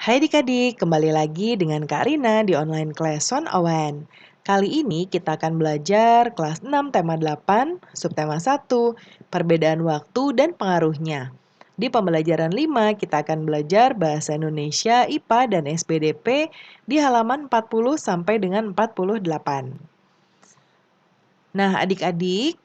Hai adik-adik, kembali lagi dengan Kak Rina di online class on Awan. Kali ini kita akan belajar kelas 6 tema 8, subtema 1, perbedaan waktu dan pengaruhnya. Di pembelajaran 5 kita akan belajar bahasa Indonesia, IPA, dan SPDP di halaman 40 sampai dengan 48. Nah, adik-adik,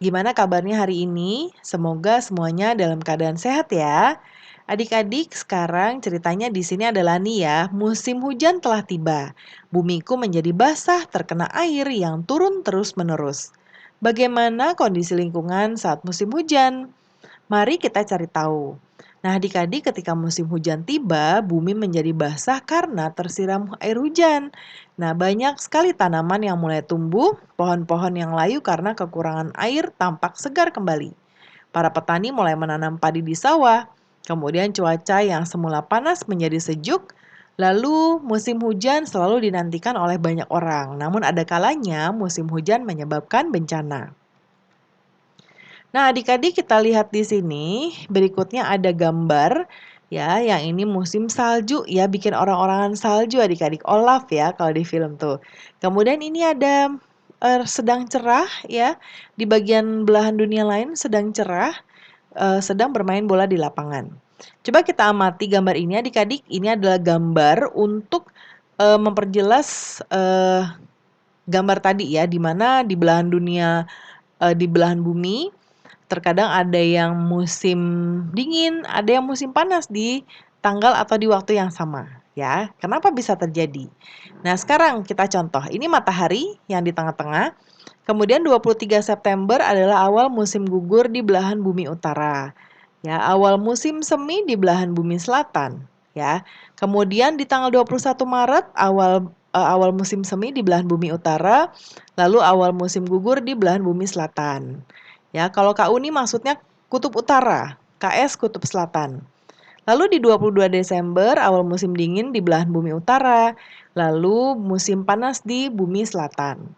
gimana kabarnya hari ini? Semoga semuanya dalam keadaan sehat ya. Adik-adik, sekarang ceritanya di sini adalah nih ya, musim hujan telah tiba. Bumiku menjadi basah terkena air yang turun terus-menerus. Bagaimana kondisi lingkungan saat musim hujan? Mari kita cari tahu. Nah, adik-adik, ketika musim hujan tiba, bumi menjadi basah karena tersiram air hujan. Nah, banyak sekali tanaman yang mulai tumbuh, pohon-pohon yang layu karena kekurangan air tampak segar kembali. Para petani mulai menanam padi di sawah. Kemudian cuaca yang semula panas menjadi sejuk. Lalu musim hujan selalu dinantikan oleh banyak orang. Namun ada kalanya musim hujan menyebabkan bencana. Nah, adik-adik kita lihat di sini, berikutnya ada gambar ya, yang ini musim salju ya, bikin orang-orangan salju adik-adik, Olaf ya kalau di film tuh. Kemudian ini ada sedang cerah ya, di bagian belahan dunia lain sedang cerah, sedang bermain bola di lapangan. Coba kita amati gambar ini adik-adik, ini adalah gambar untuk memperjelas gambar tadi ya, di mana di belahan dunia, di belahan bumi terkadang ada yang musim dingin, ada yang musim panas di tanggal atau di waktu yang sama, ya. Kenapa bisa terjadi? Nah, sekarang kita contoh. Ini matahari yang di tengah-tengah. Kemudian 23 September adalah awal musim gugur di belahan bumi utara. Ya, awal musim semi di belahan bumi selatan, ya. Kemudian di tanggal 21 Maret awal musim semi di belahan bumi utara, lalu awal musim gugur di belahan bumi selatan. Ya, kalau KU ini maksudnya kutub utara, KS kutub selatan. Lalu di 22 Desember awal musim dingin di belahan bumi utara, lalu musim panas di bumi selatan.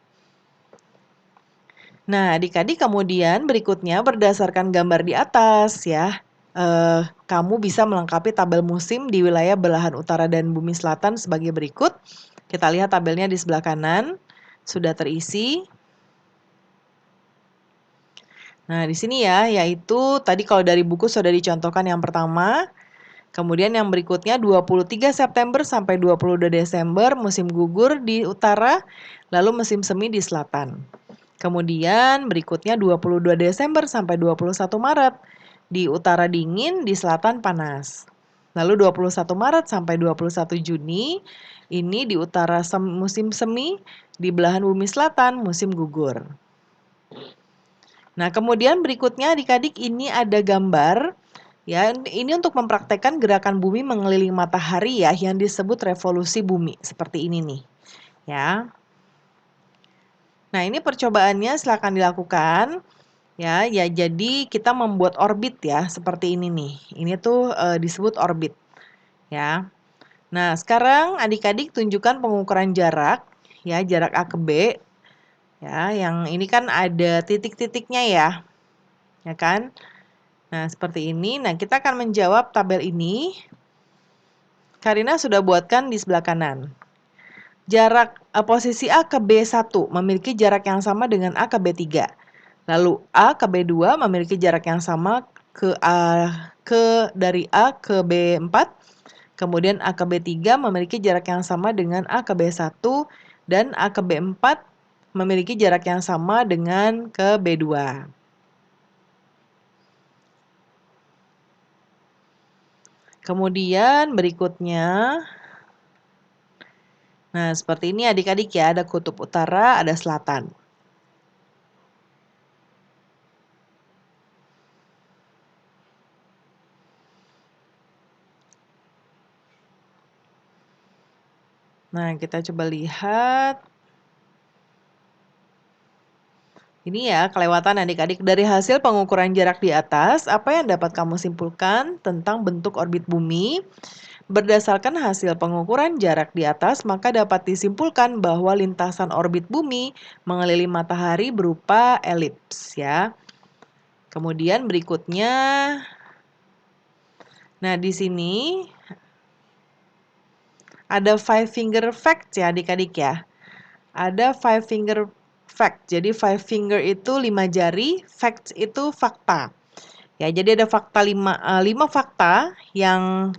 Nah, adik-adik kemudian berikutnya berdasarkan gambar di atas ya, kamu bisa melengkapi tabel musim di wilayah belahan utara dan bumi selatan sebagai berikut. Kita lihat tabelnya di sebelah kanan, sudah terisi. Nah, di sini ya, yaitu tadi kalau dari buku sudah dicontohkan yang pertama, kemudian yang berikutnya 23 September sampai 22 Desember musim gugur di utara, lalu musim semi di selatan. Kemudian berikutnya 22 Desember sampai 21 Maret di utara dingin, di selatan panas. Lalu 21 Maret sampai 21 Juni ini di utara musim semi, di belahan bumi selatan musim gugur. Nah, kemudian berikutnya adik-adik ini ada gambar ya, ini untuk mempraktekkan gerakan bumi mengelilingi matahari ya yang disebut revolusi bumi seperti ini nih. Ya. Nah, ini percobaannya silakan dilakukan. Ya, ya jadi kita membuat orbit ya seperti ini nih. Ini tuh disebut orbit ya. Nah, sekarang adik-adik tunjukkan pengukuran jarak ya, jarak A ke B. Ya, yang ini kan ada titik-titiknya ya. Ya kan? Nah, seperti ini. Nah, kita akan menjawab tabel ini. Karina sudah buatkan di sebelah kanan. Jarak posisi A ke B1 memiliki jarak yang sama dengan A ke B3. Lalu A ke B2 memiliki jarak yang sama dari A ke B4. Kemudian A ke B3 memiliki jarak yang sama dengan A ke B1 dan A ke B4 memiliki jarak yang sama dengan ke B2. Kemudian berikutnya, nah seperti ini adik-adik ya, ada kutub utara, ada selatan. Nah, kita coba lihat. Ini ya, kelewatan adik-adik. Dari hasil pengukuran jarak di atas, apa yang dapat kamu simpulkan tentang bentuk orbit bumi? Berdasarkan hasil pengukuran jarak di atas, maka dapat disimpulkan bahwa lintasan orbit bumi mengelilingi matahari berupa elips ya. Kemudian berikutnya, nah di sini Ada five finger fact ya adik-adik ya. Ada five finger fact. Jadi five finger itu 5 jari, facts itu fakta. Ya, jadi ada fakta 5 fakta yang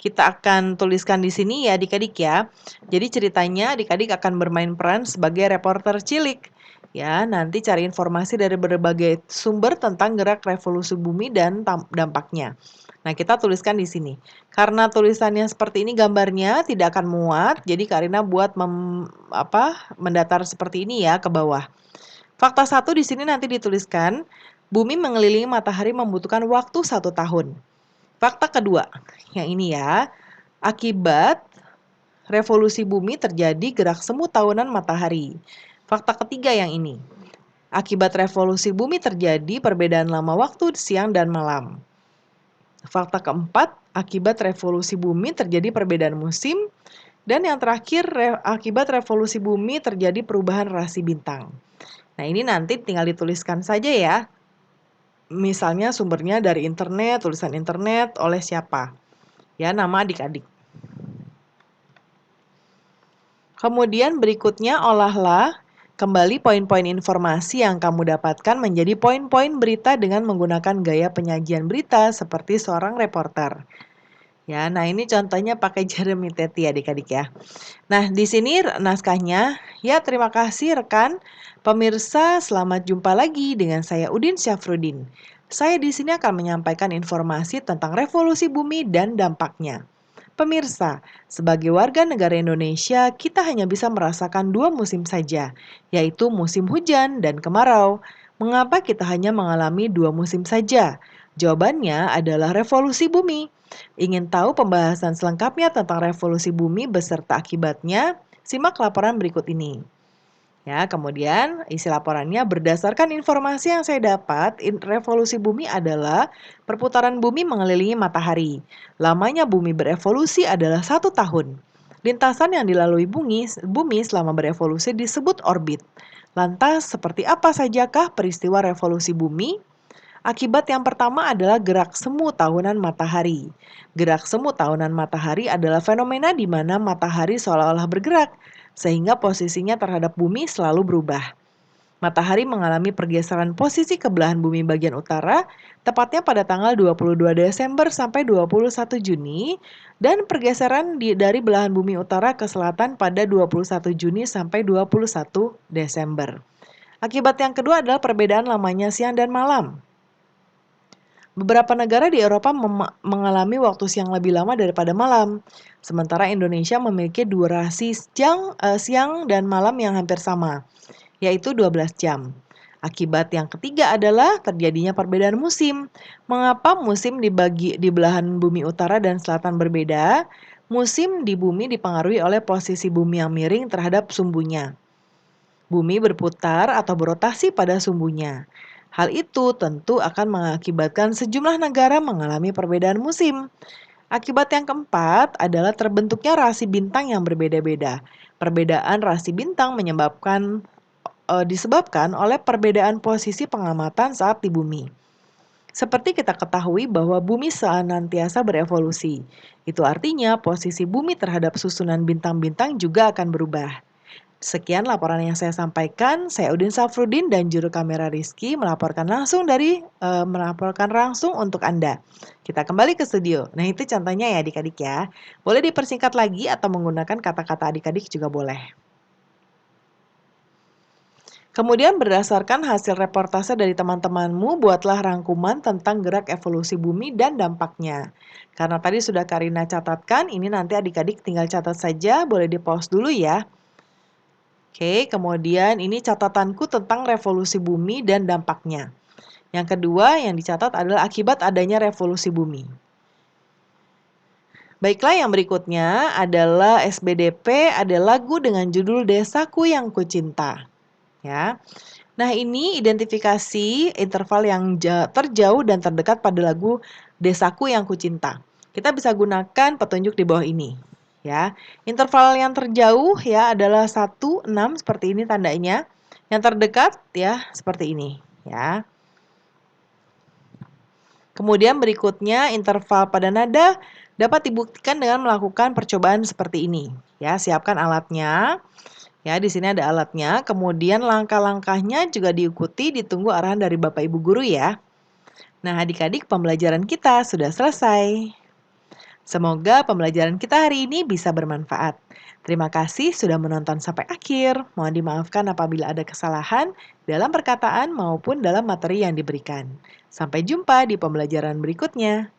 kita akan tuliskan di sini ya adik-adik ya. Jadi ceritanya adik-adik akan bermain peran sebagai reporter cilik. Ya, nanti cari informasi dari berbagai sumber tentang gerak revolusi bumi dan dampaknya. Nah, kita tuliskan di sini. Karena tulisannya seperti ini gambarnya tidak akan muat, jadi Karina buat mendatar seperti ini ya ke bawah. Fakta 1 di sini nanti dituliskan, bumi mengelilingi matahari membutuhkan waktu 1 tahun. Fakta kedua, yang ini ya, akibat revolusi bumi terjadi gerak semu tahunan matahari. Fakta ketiga yang ini, akibat revolusi bumi terjadi perbedaan lama waktu siang dan malam. Fakta keempat, akibat revolusi bumi terjadi perbedaan musim. Dan yang terakhir, akibat revolusi bumi terjadi perubahan rasi bintang. Nah, ini nanti tinggal dituliskan saja ya. Misalnya sumbernya dari internet, tulisan internet, oleh siapa. Ya, nama adik-adik. Kemudian berikutnya olahlah kembali poin-poin informasi yang kamu dapatkan menjadi poin-poin berita dengan menggunakan gaya penyajian berita seperti seorang reporter. Ya, nah ini contohnya pakai Jeremy Teti adik-adik ya. Nah, di sini naskahnya. Ya, terima kasih rekan. Pemirsa, selamat jumpa lagi dengan saya Udin Syafruddin. Saya di sini akan menyampaikan informasi tentang revolusi bumi dan dampaknya. Pemirsa, sebagai warga negara Indonesia, kita hanya bisa merasakan 2 musim saja, yaitu musim hujan dan kemarau. Mengapa kita hanya mengalami 2 musim saja? Jawabannya adalah revolusi bumi. Ingin tahu pembahasan selengkapnya tentang revolusi bumi beserta akibatnya? Simak laporan berikut ini. Ya, kemudian isi laporannya berdasarkan informasi yang saya dapat, revolusi bumi adalah perputaran bumi mengelilingi matahari. Lamanya bumi berevolusi adalah 1 tahun. Lintasan yang dilalui bumi selama berevolusi disebut orbit. Lantas, seperti apa sajakah peristiwa revolusi bumi? Akibat yang pertama adalah gerak semu tahunan matahari. Gerak semu tahunan matahari adalah fenomena di mana matahari seolah-olah bergerak, sehingga posisinya terhadap bumi selalu berubah. Matahari mengalami pergeseran posisi ke belahan bumi bagian utara, tepatnya pada tanggal 22 Desember sampai 21 Juni, dan pergeseran dari belahan bumi utara ke selatan pada 21 Juni sampai 21 Desember. Akibat yang kedua adalah perbedaan lamanya siang dan malam. Beberapa negara di Eropa mengalami waktu siang lebih lama daripada malam, sementara Indonesia memiliki durasi siang dan malam yang hampir sama, yaitu 12 jam. Akibat yang ketiga adalah terjadinya perbedaan musim. Mengapa musim dibagi di belahan bumi utara dan selatan berbeda? Musim di bumi dipengaruhi oleh posisi bumi yang miring terhadap sumbunya. Bumi berputar atau berotasi pada sumbunya. Hal itu tentu akan mengakibatkan sejumlah negara mengalami perbedaan musim. Akibat yang keempat adalah terbentuknya rasi bintang yang berbeda-beda. Perbedaan rasi bintang disebabkan oleh perbedaan posisi pengamatan saat di bumi. Seperti kita ketahui bahwa bumi senantiasa berevolusi. Itu artinya posisi bumi terhadap susunan bintang-bintang juga akan berubah. Sekian laporan yang saya sampaikan. Saya Udin Safruddin dan juru kamera Rizky melaporkan langsung untuk Anda. Kita kembali ke studio. Nah, itu contohnya ya adik-adik ya. Boleh dipersingkat lagi atau menggunakan kata-kata adik-adik juga boleh. Kemudian berdasarkan hasil reportase dari teman-temanmu, buatlah rangkuman tentang gerak evolusi bumi dan dampaknya. Karena tadi sudah Karina catatkan, ini nanti adik-adik tinggal catat saja, boleh di-pause dulu ya. Oke, kemudian ini catatanku tentang revolusi bumi dan dampaknya. Yang kedua yang dicatat adalah akibat adanya revolusi bumi. Baiklah, yang berikutnya adalah SBDP, ada lagu dengan judul Desaku yang Kucinta. Ya. Nah, ini identifikasi interval yang terjauh dan terdekat pada lagu Desaku yang Kucinta. Kita bisa gunakan petunjuk di bawah ini. Ya, interval yang terjauh ya adalah 1, 6 seperti ini tandanya. Yang terdekat ya seperti ini, ya. Kemudian berikutnya interval pada nada Dapat dibuktikan dengan melakukan percobaan seperti ini. Ya, siapkan alatnya. Ya, di sini ada alatnya. Kemudian langkah-langkahnya juga diikuti, ditunggu arahan dari Bapak Ibu guru ya. Nah, adik-adik, pembelajaran kita sudah selesai. Semoga pembelajaran kita hari ini bisa bermanfaat. Terima kasih sudah menonton sampai akhir. Mohon dimaafkan apabila ada kesalahan dalam perkataan maupun dalam materi yang diberikan. Sampai jumpa di pembelajaran berikutnya.